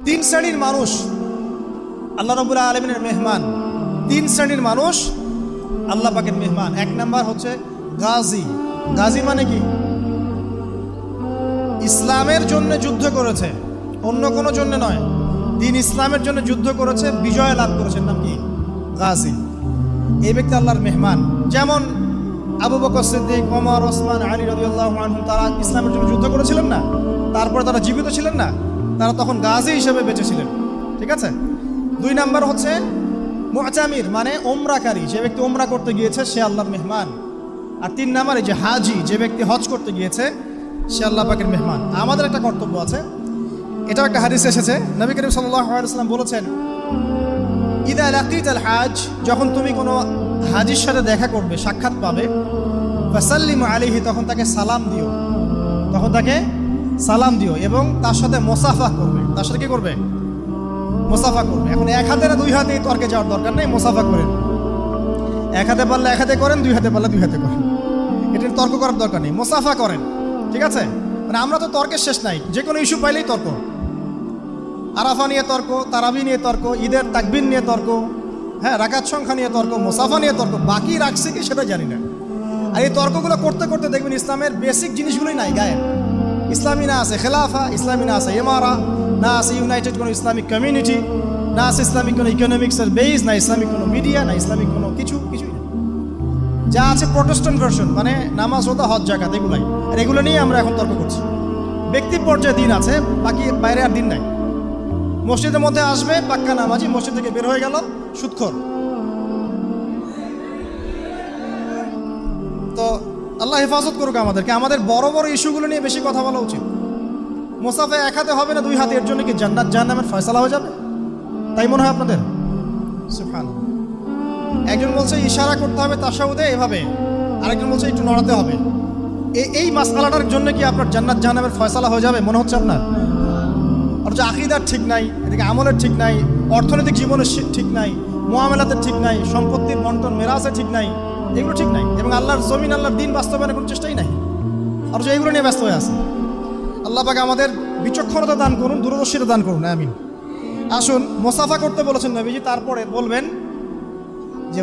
তিন শ্রেণীর মানুষ আল্লাহ রাব্বুল আলামিনের মেহমান। তিন শ্রেণীর মানুষ আল্লাহ পাকের মেহমান। এক নাম্বার হচ্ছে গাজী। গাজী মানে কি? ইসলামের জন্য যুদ্ধ করেছে, অন্য কোনো জন্য নয়, দিন ইসলামের জন্য যুদ্ধ করেছে, বিজয় লাভ করেছে, নাম কি? গাজী। এই ব্যক্তি আল্লাহর মেহমান। যেমন আবু বকর সিদ্দিক, ওমর, ওসমান, আলী রাদিয়াল্লাহু আনহুম, তারা ইসলামের জন্য যুদ্ধ করেছিলেন না, তারপরে তারা জীবিত ছিলেন না, তারা তখন গাজী হিসেবে বেঁচে ছিলেন। ঠিক আছে। দুই নাম্বার হচ্ছে মুতামির, মানে ওমরাকারী, যে ব্যক্তি ওমরা করতে গিয়েছে সে আল্লাহর মেহমান। আর তিন নাম্বার এই যে হাজি, যে ব্যক্তি হজ করতে গিয়েছে সে আল্লাহ পাকের মেহমান। আমাদের একটা কর্তব্য আছে, এটাও একটা হাদিসে এসেছে। নবী করিম সাল্লাল্লাহু আলাইহি ওয়াসাল্লাম বলেছেন, ইদা লাকিতাল হাজ, যখন তুমি কোনো হাজির সাথে দেখা করবে, সাক্ষাৎ পাবে, ফাসাল্লিমু আলাইহি, তখন তাকে সালাম দিও, তখন তাকে সালাম দিও এবং তার সাথে মুসাফা করবে। তার সাথে কি করবে? মুসাফা করবে। এখন এক হাতে না দুই হাতে তর্কে যাওয়ার দরকার নেই, মুসাফা করেন। এক হাতে পারলে এক হাতে করেন, দুই হাতে পারলে দুই হাতে করেন, এটা তর্ক করার দরকার নেই, মুসাফা করেন। ঠিক আছে। মানে আমরা তো তর্কের শেষ নাই, যে কোনো ইস্যু পাইলেই তর্ক। আরাফা নিয়ে তর্ক, তারাবি নিয়ে তর্ক, ঈদের তাকবীর নিয়ে তর্ক, হ্যাঁ, রাকাত সংখ্যা নিয়ে তর্ক, মুসাফা নিয়ে তর্ক, বাকি রাখছে কি সেটা জানি না। আর এই তর্কগুলো করতে করতে দেখবেন ইসলামের বেসিক জিনিসগুলোই নাই গায়ে। ইসলামী না আছে খেলাফা, ইসলামী না আছে ইমারা, না আছে ইউনাইটেড কোনো ইসলামিক কমিউনিটি, না আছে ইসলামিক কোনো ইকোনমিক্সের বেস, না ইসলামিক কোনো মিডিয়া, না ইসলামিক কোনো কিছুই না। যা আছে প্রোটেস্ট্যান্ট ভার্সন, মানে নামাজ, রোজা, হজ, যাকাত, এগুলাই। আর এগুলো নিয়ে আমরা এখন তর্ক করছি। ব্যক্তি পর্যায়ে দিন আছে, বাকি বাইরে আর দিন নাই। মসজিদের মধ্যে আসবে পাক্কা নামাজি, মসজিদ থেকে বের হয়ে গেল সুদখোর। তো আল্লাহ হেফাজত করুক আমাদেরকে। আমাদের বড় বড় ইস্যুগুলো নিয়ে বেশি কথা বলা উচিত। মুসাফা এক হাতে হবে না দুই হাতে, এর জন্য কি জান্নাত জাহান্নামের ফয়সালা হয়ে যাবে? তাই মনে হয় আপনাদের? সুবহানাল্লাহ। একজন বলছে ইশারা করতে হবে তাশাহুদে এভাবে, আরেকজন বলছে একটু নড়াতে হবে। এই মাসআলাটার জন্য কি আপনার জান্নাত জাহান্নামের ফয়সালা হয়ে যাবে মনে হচ্ছে আপনার? অথচ আকীদার ঠিক নাই, এদিকে আমলের ঠিক নাই, অর্থনৈতিক জীবনের ঠিক নাই, মুআমালাতের ঠিক নাই, সম্পত্তির বন্টন মেরাসের ঠিক নাই, এগুলো ঠিক নাই, এবং আল্লাহর জমিন, আল্লাহর দিন বাস্তবায়নের কোনো চেষ্টাই নাই, অথচ এগুলো নিয়ে ব্যস্ত হয়ে আছে। আল্লাহ পাক আমাদের বিচক্ষণতা দান করুন, দূরদর্শিতা দান করুন, আমিন। আসুন, মুসাফা করতে বলেছেন নবীজি, তারপরে বলবেন যে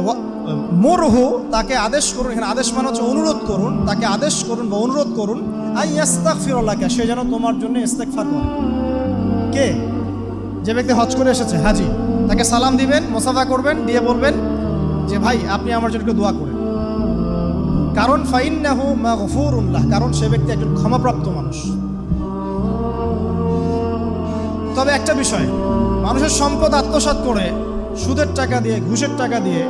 মুরহু, তাকে আদেশ করুন। এখানে আদেশ মানে হচ্ছে অনুরোধ করুন, তাকে আদেশ করুন বা অনুরোধ করুন, আই ইস্তাগফিরুল্লাহ, সে যেন তোমার জন্য ইস্তেগফার করে। কে? যে ব্যক্তি হজ করে এসেছে, হাজি, তাকে সালাম দিবেন, মুসাফা করবেন, দিয়ে বলবেন যে ভাই আপনি আমার জন্য একটু দোয়া করেন। কারণ ফাইন্নাহু মাগফুরুন লাহ, কারণ সে ব্যক্তি একজন ক্ষমাপ্রাপ্ত মানুষ। তবে একটা বিষয়, মানুষের সম্পদ আত্মসাৎ করে সুদের টাকা দিয়ে, ঘুষের টাকা দিয়ে,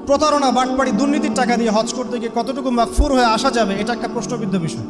প্রতারণা, বাটপাড়ি, দুর্নীতির টাকা দিয়ে হজ করতে গিয়ে কতটুকু মাগফুর হয়ে আসা যাবে, এটা একটা প্রশ্নবিদ্ধ বিষয়।